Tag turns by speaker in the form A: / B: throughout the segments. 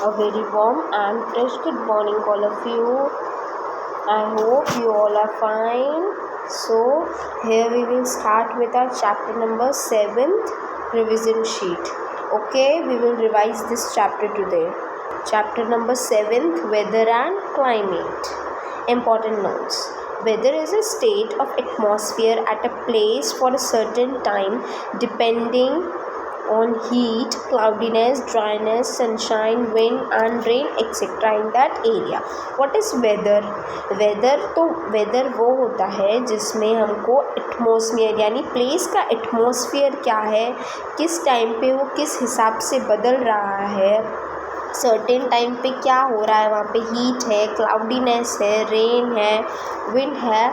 A: A very warm and fresh good morning, all of you. I hope you all are fine. So, here we will start with our chapter number 7th revision sheet. Okay, we will revise this chapter today. Chapter number 7th, Weather and Climate. Important notes. Weather is a state of atmosphere at a place for a certain time, depending on heat, cloudiness, dryness, sunshine, wind and rain etc. in that area. What is weather? weather वो होता है जिसमें हमको atmosphere यानी place का atmosphere क्या है, किस टाइम पे वो किस हिसाब से बदल रहा है, सर्टेन टाइम पे क्या हो रहा है, वहाँ पे हीट है, क्लाउडीनेस है, रेन है, विंड है,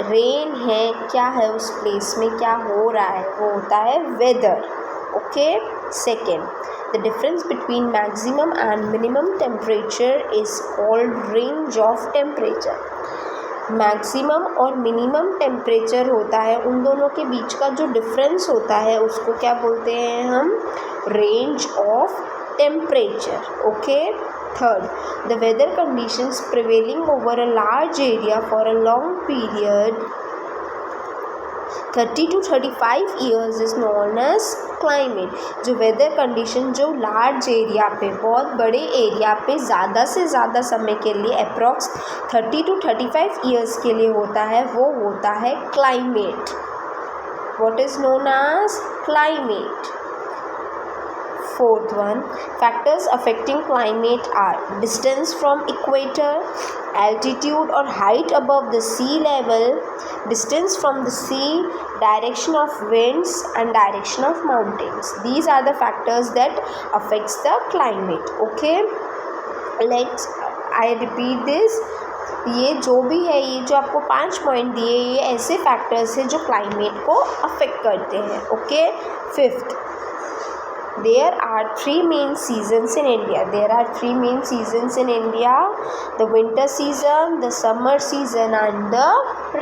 A: रेन है, क्या है उस प्लेस में, क्या हो रहा है, वो होता है weather. Okay, second, the difference between maximum and minimum temperature is called range of temperature. Maximum और मिनिमम टेम्परेचर होता है, उन दोनों के बीच का जो डिफरेंस होता है उसको क्या बोलते हैं हम? Range of temperature. Okay. Third, the weather conditions prevailing over a large area for a long period 30 to 35 years is known as climate. जो वेदर कंडीशन जो लार्ज एरिया पे, बहुत बड़े एरिया पे ज़्यादा से ज़्यादा समय के लिए अप्रॉक्स 30 to 35 ईयर्स के लिए होता है, वो होता है climate. What is known as climate. Fourth one, factors affecting climate are distance from equator, altitude or height above the sea level, distance from the sea, direction of winds and direction of mountains. These are the factors that affects the climate. Okay, I repeat this. ये जो भी है, ये जो आपको 5 point दिए, ये ऐसे फैक्टर्स हैं जो क्लाइमेट को अफेक्ट करते हैं. Okay. Fifth, there are 3 main seasons in India. There are 3 main seasons in India: the winter season, the summer season and the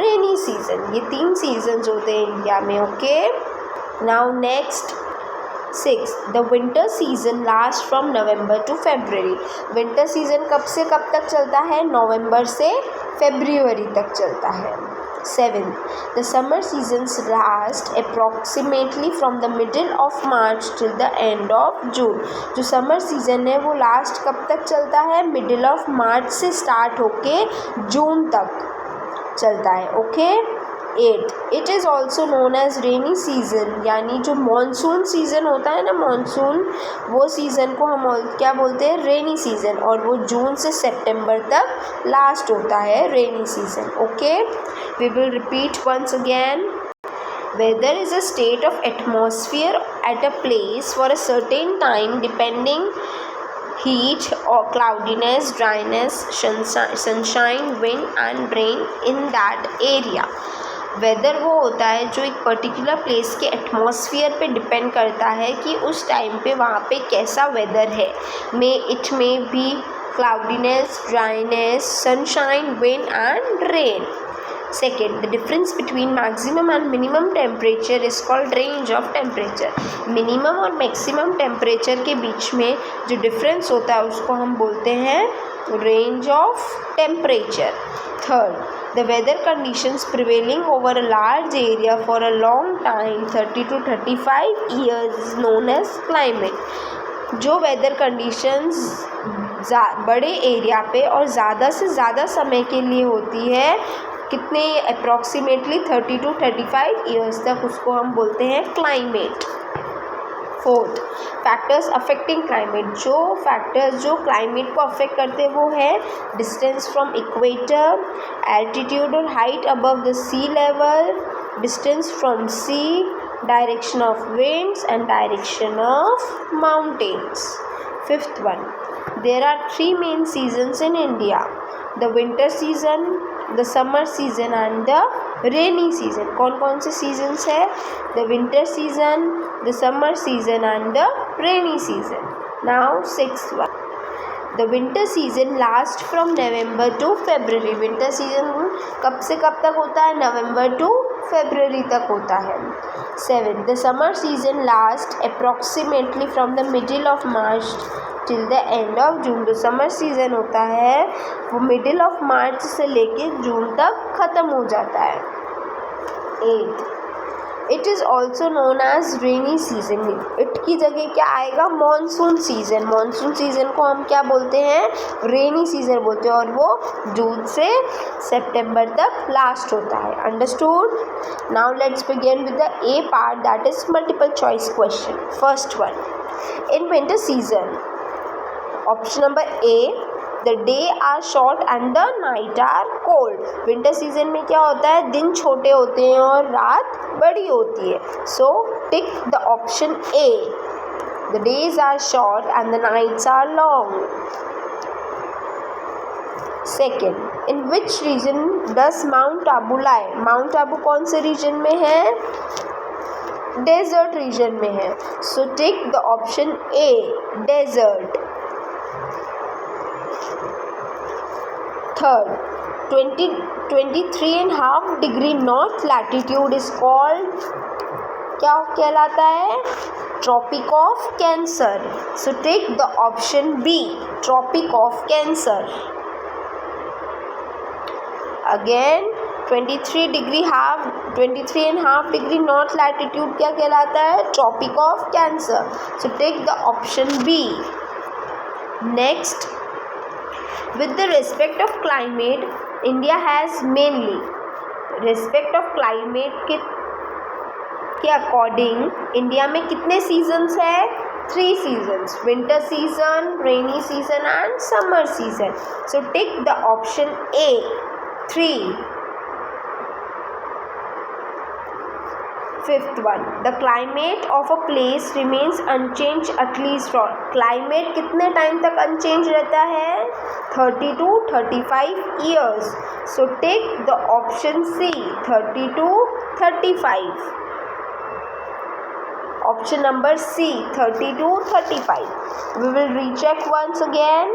A: rainy season. ये 3 seasons होते हैं इंडिया में. Okay. now next 6, the winter season lasts from November to February. winter season कब से कब तक चलता है? नवंबर से फरवरी तक चलता है. 7, the summer seasons last approximately from the middle of March till the end of June. जो summer season है वो लास्ट कब तक चलता है? मिडिल ऑफ मार्च से स्टार्ट होके जून तक चलता है. Okay. 8, it is also known as rainy season. यानी जो मानसून सीज़न होता है ना, मानसून, वो सीज़न को हम क्या बोलते हैं? Rainy season. और वो जून से सितंबर तक लास्ट होता है rainy season. Okay. We will repeat once again. Weather is a state of atmosphere at a place for a certain time depending heat or cloudiness, dryness, sunshine, wind and rain in that area. Weather वो होता है जो एक particular place के atmosphere पे depend करता है कि उस टाइम पे वहाँ पे कैसा वेदर है. इट में भी cloudiness, dryness, sunshine, wind and rain. Second, the difference between maximum and minimum temperature is called range of temperature. Minimum और मैक्सिमम टेम्परेचर के बीच में जो डिफरेंस होता है उसको हम बोलते हैं range of temperature. Third, the weather conditions prevailing over a large area for a long time 30 to 35 years is known as climate. जो वेदर कंडीशंस बड़े एरिया पे और ज़्यादा से ज़्यादा समय के लिए होती है, कितने? अप्रॉक्सीमेटली 30 to 35 ईयर्स तक, उसको हम बोलते हैं climate. Fourth, factors affecting climate. जो फैक्टर्स जो क्लाइमेट को अफेक्ट करते हैं वो है डिस्टेंस फ्रॉम इक्वेटर, एल्टीट्यूड और height above the sea level, distance from sea, direction of winds and direction of mountains. Fifth one, there are 3 main seasons in India: the winter season, the summer season and the rainy season. कौन कौन से seasons है? The winter season, the summer season and the rainy season. Now 6th one, the winter season last from November to February. Winter season कब से कब तक होता है? नवंबर टू फरवरी तक होता है। 7. The summer season last approximately from the middle of March till the end of जून। जो समर सीजन होता है वो मिडिल ऑफ मार्च से लेके जून तक ख़त्म हो जाता है। 8. It is also known as rainy season. It की जगह क्या आएगा? Monsoon season. मानसून सीजन को हम क्या बोलते हैं? रेनी सीजन बोलते हैं, और वो जून से सितंबर तक लास्ट होता है। Understood? Now let's begin with the A part, that is multiple choice question. First one, in winter season, option number A, the day are short and the night are cold. Winter season में क्या होता है? दिन छोटे होते हैं और रात बड़ी होती है। So tick the option A, the days are short and the nights are long. Second, in which region does Mount Abu lie? Mount Abu कौन से रीजन में है? डेजर्ट रीजन में है। So tick the option A, desert. Third, 23.5 degree north latitude is called, क्या कहलाता है? Tropic of Cancer. So take the option B, Tropic of Cancer. Again, 23.5 degree north latitude क्या कहलाता है? Tropic of Cancer. So take the option B. Next, with the respect of climate, India has mainly, respect of climate के according India में कितने seasons है? 3 seasons, winter season, rainy season and summer season. So tick the option A, 3। Fifth one, the climate of a place remains unchanged at least for, climate कितने time तक unchange रहता है? 30 to 35 years. So take the option C, 30 to 35. Option number C, 30 to 35. We will recheck once again.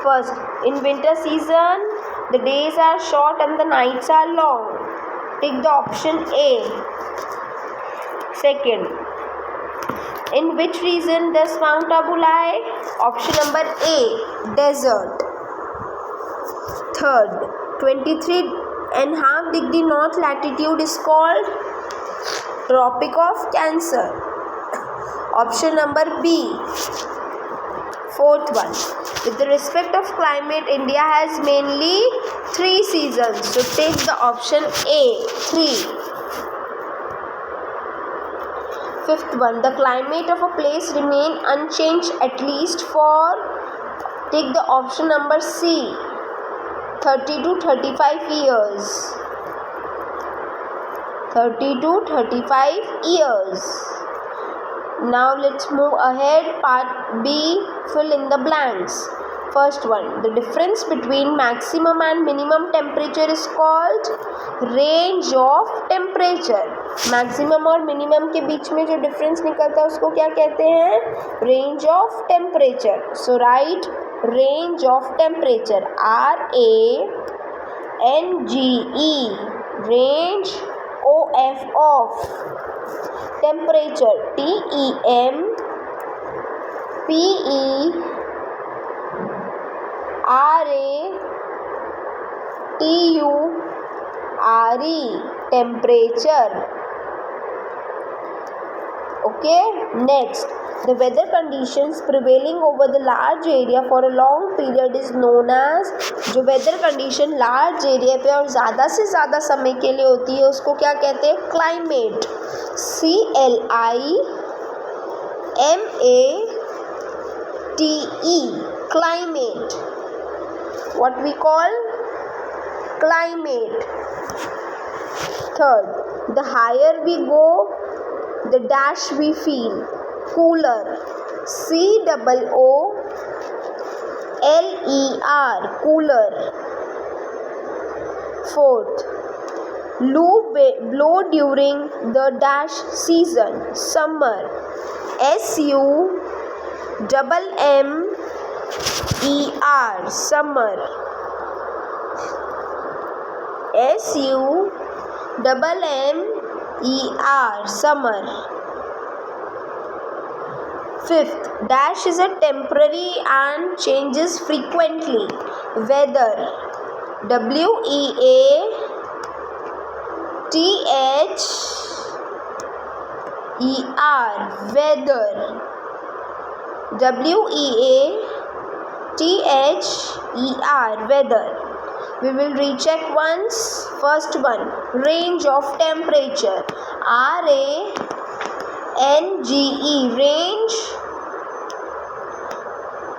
A: First, in winter season, the days are short and the nights are long. Take the option A. Second, in which region does Mount Abu lie? Option number A, desert. Third, 23.5 degree north latitude is called Tropic of Cancer. Option number B. Fourth one, with the respect of climate, India has mainly 3 seasons. So take the option A, 3. Fifth one, the climate of a place remain unchanged at least for, take the option number C, 30 to 35 years. 30 to 35 years. Now let's move ahead. Part B, fill in the blanks. First one, the difference between maximum and minimum temperature is called range of temperature. Maximum और minimum के बीच में जो difference निकलता है उसको क्या कहते हैं? Range of temperature. So write range of temperature, RANGE, range of temperature, TEMPERATURE, temperature. Okay, next, the weather conditions prevailing over the large area for a long period is known as, जो weather condition large area पे और ज़्यादा से ज़्यादा समय के लिए होती है उसको क्या कहते हैं? climate, CLIMATE, climate. What we call climate. Third, the higher we go, the dash we feel, cooler, COOLER, cooler. Fourth, blow during the dash season, summer, SUMMER, summer, double M-E-R, summer. Fifth, dash is a temporary and changes frequently. Weather, W-E-A-T-H-E-R, weather. W-E-A-T-H-E-R, weather. We will recheck once. First one, range of temperature. R-A-N-G-E, range.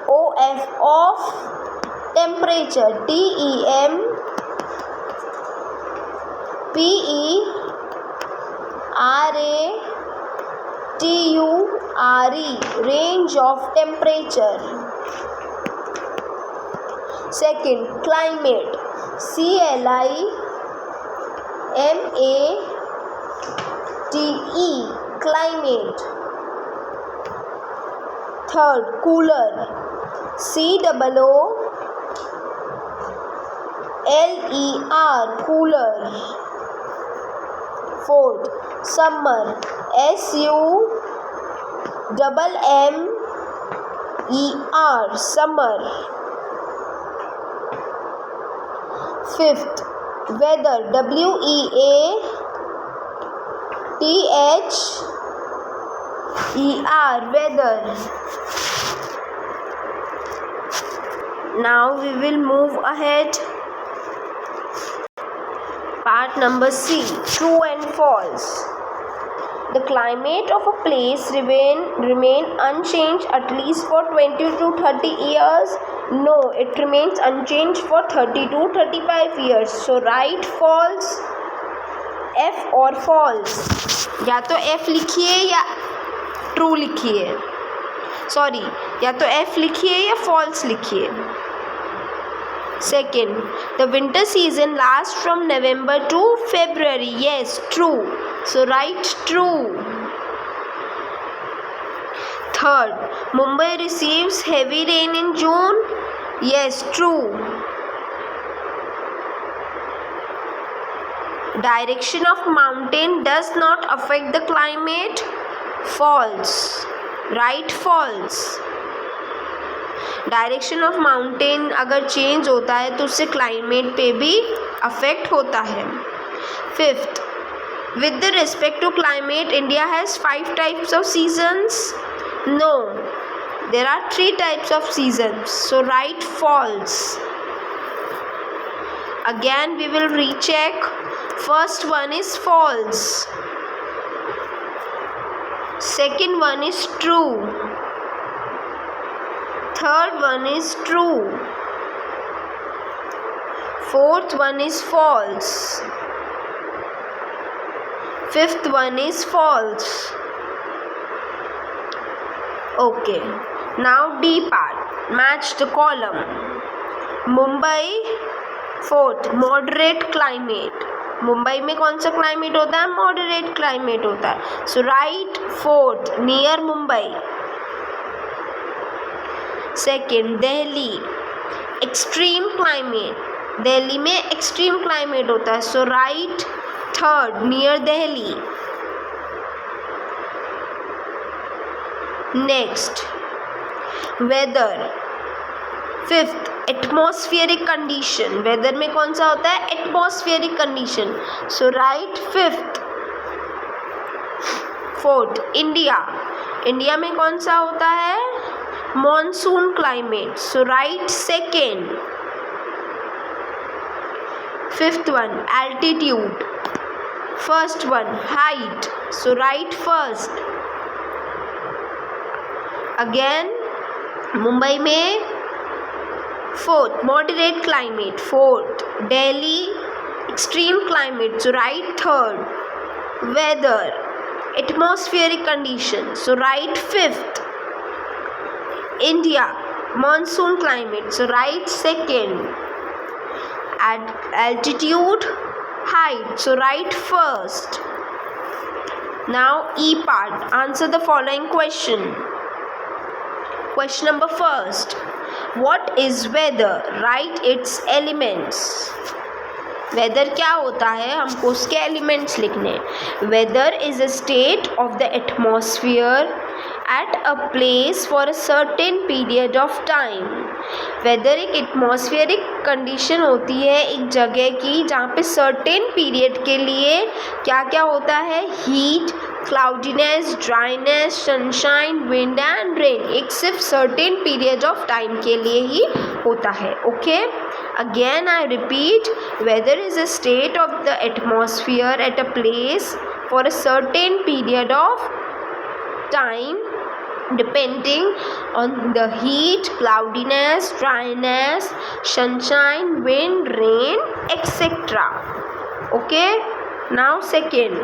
A: O-F, of. Temperature, T-E-M-P-E-R-A-T-U-R-E, range of temperature. Second, climate. C-L-I-M-A-T-E, climate. Third, cooler. C-O-O-L-E-R, cooler. Fourth, summer. S-U-M-M-E-R, summer. Fifth, weather. W-E-A-T-H-E-R, weather. Now we will move ahead. Part number C, true and false. The climate of a place remain unchanged at least for 20 to 30 years. No, it remains unchanged for 30 to 35 years. So write false, F or false. या तो F लिखिए या true लिखिए, sorry, या तो F लिखिए या false लिखिए. Second, the winter season lasts from November to February. Yes, true. So write true. Third, Mumbai receives heavy rain in June. Yes, true. Direction of mountain does not affect the climate. False. Write false. Direction of mountain अगर change होता है तो उससे climate पे भी affect होता है. Fifth, with the respect to climate India has 5 types of seasons. No, there are 3 types of seasons. So write false. Again we will recheck. First one is false, second one is true, third one is true, fourth one is false, fifth one is false. Okay, now D part, match the column. Mumbai, fourth, moderate climate. Mumbai में कौन सा climate होता है? Moderate climate होता है. So right fourth, near Mumbai. Second, Delhi, extreme climate. Delhi में extreme climate होता है. So right third, near Delhi. Next, weather. Fifth, atmospheric condition. Weather में कौन सा होता है? Atmospheric condition. So right fifth. Fourth, India. India में कौन सा होता है? Monsoon climate. So right second. Fifth one, altitude. First one, height. So right first. Again Mumbai में fourth, moderate climate. Fourth, Delhi, extreme climate. So right third. Weather, atmospheric condition. So right fifth. India, monsoon climate. So write second. Altitude, height. So write first. Now E part. Answer the following question. Question number first. What is weather? Write its elements. Weather क्या होता है, हमको उसके elements लिखने। Weather is a state of the atmosphere at a place for a certain period of time. Weather एक atmospheric condition होती है एक जगह की जहाँ पे सर्टेन पीरियड के लिए क्या क्या होता है, heat, cloudiness, dryness, sunshine, wind and rain. एक सिर्फ सर्टेन पीरियड ऑफ टाइम के लिए ही होता है। Okay, again I repeat, weather is a state of the atmosphere at a place for a certain period of time depending on the heat, cloudiness, dryness, sunshine, wind, rain, etc. Okay, now second,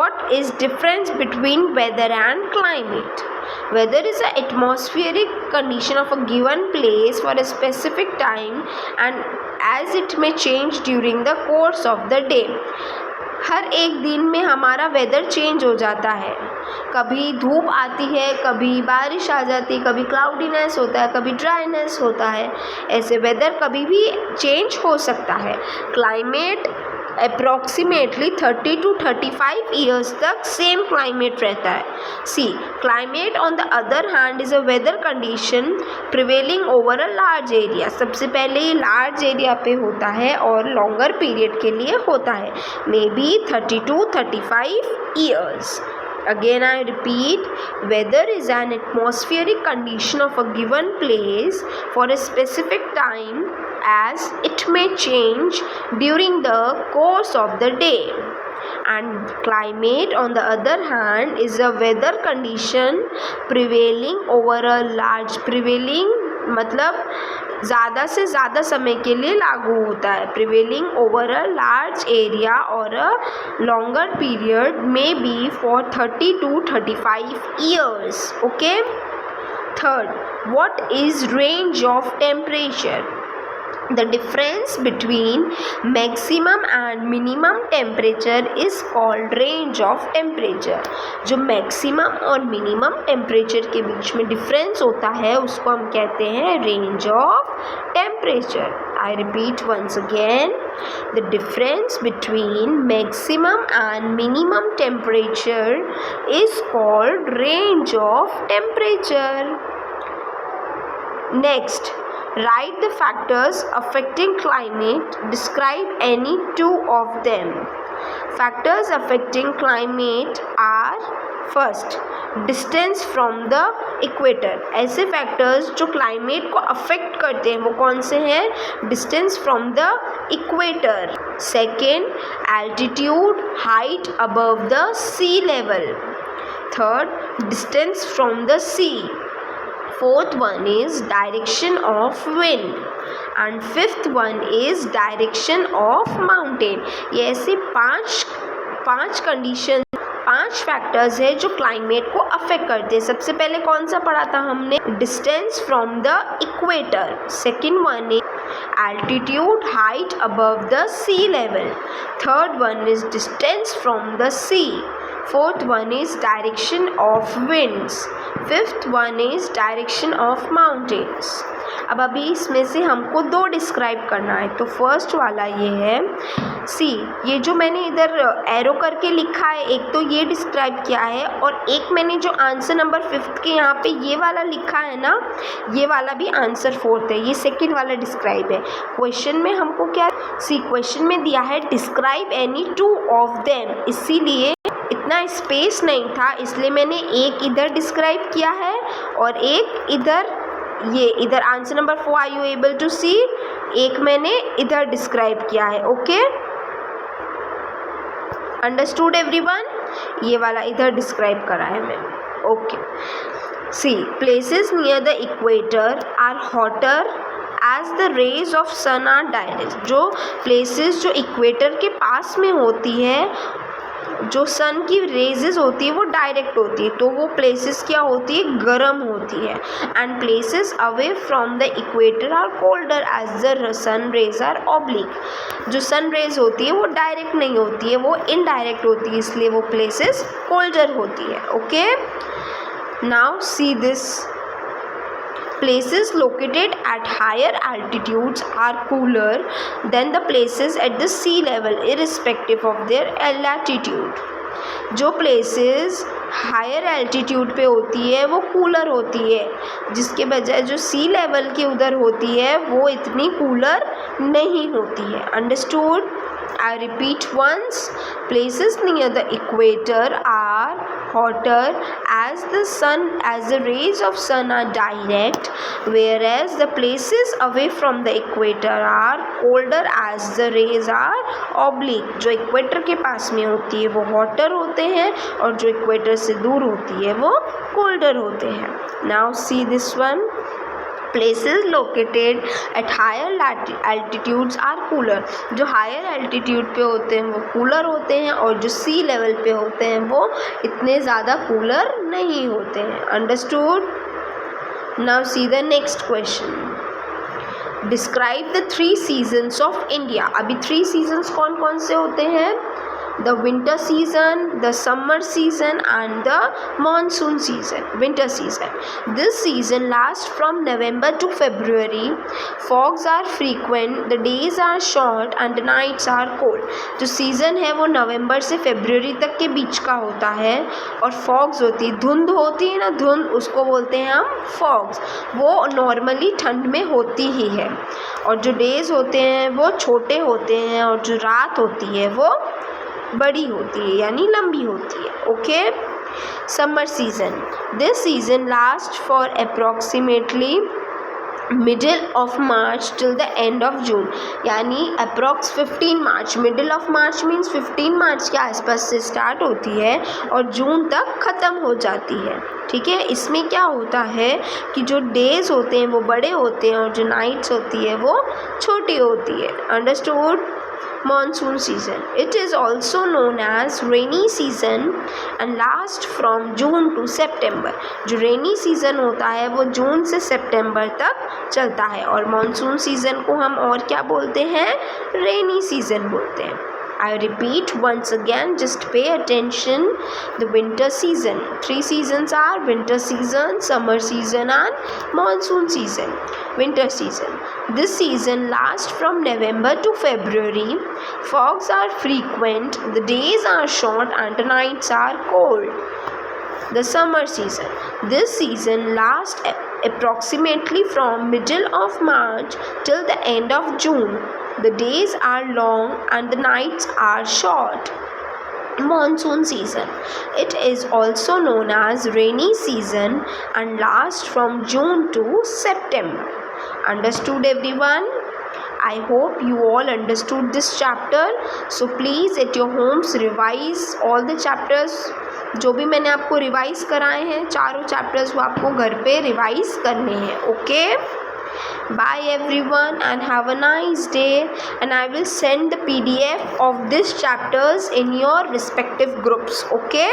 A: what is difference between weather and climate? Weather is an atmospheric condition of a given place for a specific time and as it may change during the course of the day. हर एक दिन में हमारा weather change हो जाता है, कभी धूप आती है, कभी बारिश आ जाती है, कभी क्लाउडीनेस होता है, कभी ड्राइनेस होता है। ऐसे वेदर कभी भी चेंज हो सकता है। क्लाइमेट अप्रॉक्सीमेटली 30 to 35 ईयर्स तक सेम क्लाइमेट रहता है। See, climate on the other hand is a weather condition prevailing over a large area. सबसे पहले ये लार्ज एरिया पे होता है और लॉन्गर पीरियड के लिए होता है, may be 30 to 35 years. Again I repeat, weather is an atmospheric condition of a given place for a specific time as it may change during the course of the day. And climate on the other hand is a weather condition prevailing over a large, prevailing मतलब ज़्यादा से ज़्यादा समय के लिए लागू होता है, prevailing over a large area और अ लॉन्गर पीरियड में be for 30 to 35 years. Okay, third, what is range of temperature? The difference between maximum and minimum temperature is called range of temperature. जो maximum और minimum temperature के बीच में difference होता है उसको हम कहते हैं range of temperature. I repeat once again, the difference between maximum and minimum temperature is called range of temperature. Next, write the factors affecting climate. Describe any two of them. Factors affecting climate are first, distance from the equator. ऐसे factors जो climate को affect करते हैं वो कौन से हैं? Distance from the equator. Second, altitude, height above the sea level. Third, distance from the sea. Fourth one is direction of wind and fifth one is direction of mountain. ये ऐसे पांच कंडीशन, पांच फैक्टर्स है जो climate को affect करते हैं। सबसे पहले कौन सा पढ़ा था हमने? Distance from the equator. Second one is altitude, height above the sea level. Third one is distance from the sea. Fourth one is direction of winds. Fifth one is direction of mountains. अब अभी इसमें से हमको दो describe करना है। तो first वाला ये है, सी, ये जो मैंने इधर एरो करके लिखा है, एक तो ये डिस्क्राइब किया है और एक मैंने जो आंसर नंबर 5 के यहाँ पे ये वाला लिखा है ना, ये वाला भी आंसर 4 है, ये सेकंड वाला डिस्क्राइब है। क्वेश्चन में हमको क्या, सी, क्वेश्चन में दिया है describe any two of them, इसीलिए इतना स्पेस नहीं था इसलिए मैंने एक इधर डिस्क्राइब किया है और एक इधर, ये इधर answer number 4 are you able to see, एक मैंने इधर डिस्क्राइब किया है। Okay, understood everyone? ये वाला इधर डिस्क्राइब करा है मैंने। Okay, see, places near the equator are hotter as the rays of sun are direct. जो प्लेसेस जो इक्वेटर के पास में होती है, जो सन की रेजेस होती है वो डायरेक्ट होती है, तो वो प्लेसेस क्या होती है? गर्म होती है। And places away from the equator are colder as the sun rays are oblique. जो सन रेज होती है वो डायरेक्ट नहीं होती है, वो इनडायरेक्ट होती है, इसलिए वो प्लेसेस कोल्डर होती है। Okay, now see this, places located at higher altitudes are cooler than the places at the sea level irrespective of their latitude. जो प्लेसेस हायर एल्टीट्यूड पे होती है वो कूलर होती है, जिसके बजाय जो सी लेवल के उधर होती है वो इतनी कूलर नहीं होती है. Understood? I repeat once, places near the equator are hotter as the rays of sun are direct, whereas the places away from the equator are colder as the rays are oblique. जो equator के पास में होती है वो hotter होते हैं और जो इक्वेटर से दूर होती है वो colder होते हैं. Now see this one. Places located at higher altitudes are cooler. जो higher altitude पे होते हैं वो cooler होते हैं और जो sea level पे होते हैं वो इतने ज़्यादा cooler नहीं होते हैं. Understood? Now see the next question. Describe the 3 seasons of India. अभी 3 seasons कौन कौन से होते हैं? The winter season, the summer season and the monsoon season. Winter season. This season lasts from November to February. Fogs are frequent, the days are short and the nights are cold. जो season है वो नवंबर से फरवरी तक के बीच का होता है और fogs होती है, धुंध होती है ना, धुंध उसको बोलते हैं हम fogs. वो नॉर्मली ठंड में होती ही है और जो डेज होते हैं वो छोटे होते हैं और जो रात होती है वो बड़ी होती है यानी लंबी होती है. Okay. Summer season. This season last for approximately middle of March till the end of June, यानी approx 15 March. Middle of March means 15 March के आसपास से स्टार्ट होती है और जून तक ख़त्म हो जाती है. ठीक है. इसमें क्या होता है कि जो डेज होते हैं वो बड़े होते हैं और जो नाइट्स होती है वो छोटी होती है. Understood? Monsoon season. It is also known as rainy season and lasts from June to September. जो rainy season होता है वो जून से सितंबर तक चलता है और मानसून सीज़न को हम और क्या बोलते हैं? rainy season बोलते हैं. I repeat once again, just pay attention. The winter season. 3 seasons are winter season, summer season and monsoon season. Winter season. This season lasts from November to February. Fogs are frequent, the days are short and the nights are cold. The summer season. This season lasts approximately from middle of March till the end of June. The days are long and the nights are short. Monsoon season. It is also known as rainy season and lasts from June to September. Understood everyone? I hope you all understood this chapter. So please at your homes revise all the chapters. जो भी मैंने आपको revise कराए हैं चारों chapters वो आपको घर पे रिवाइज करने हैं. Okay. Bye everyone and have a nice day, and I will send the PDF of these chapters in your respective groups. Okay.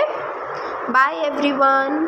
A: Bye everyone.